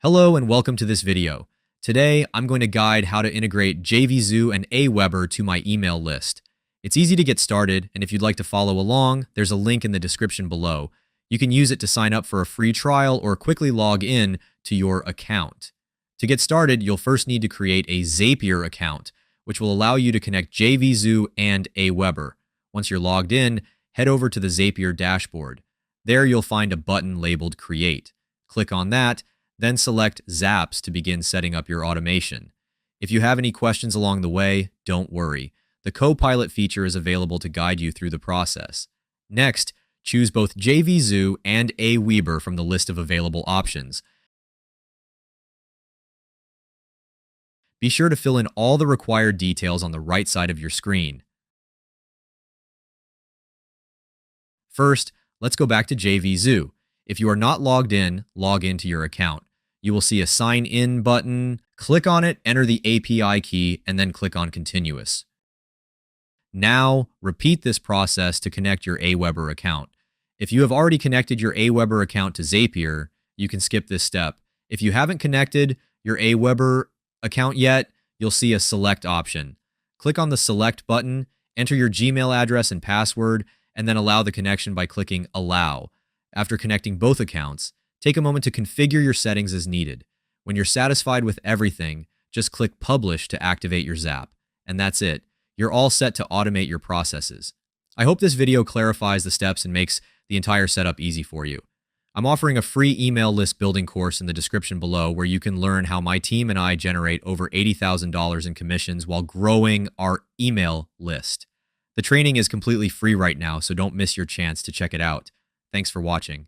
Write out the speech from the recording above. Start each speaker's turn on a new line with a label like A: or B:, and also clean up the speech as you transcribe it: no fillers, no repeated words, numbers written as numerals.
A: Hello and welcome to this video. Today, I'm going to guide how to integrate Jvzoo and AWeber to my email list. It's easy to get started, and if you'd like to follow along, there's a link in the description below. You can use it to sign up for a free trial or quickly log in to your account. To get started, you'll first need to create a Zapier account, which will allow you to connect Jvzoo and AWeber. Once you're logged in, head over to the Zapier dashboard. There you'll find a button labeled Create. Click on that, then select Zaps to begin setting up your automation. If you have any questions along the way, don't worry. The Copilot feature is available to guide you through the process. Next, choose both Jvzoo and AWeber from the list of available options. Be sure to fill in all the required details on the right side of your screen. First, let's go back to Jvzoo. If you are not logged in, log into your account. You will see a Sign In button. Click on it, enter the API key, and then click on Continuous. Now, repeat this process to connect your AWeber account. If you have already connected your AWeber account to Zapier, you can skip this step. If you haven't connected your AWeber account yet, you'll see a Select option. Click on the Select button, enter your Gmail address and password, and then allow the connection by clicking Allow. After connecting both accounts, take a moment to configure your settings as needed. When you're satisfied with everything, just click Publish to activate your Zap. And that's it. You're all set to automate your processes. I hope this video clarifies the steps and makes the entire setup easy for you. I'm offering a free email list building course in the description below where you can learn how my team and I generate over $80,000 in commissions while growing our email list. The training is completely free right now, so don't miss your chance to check it out. Thanks for watching.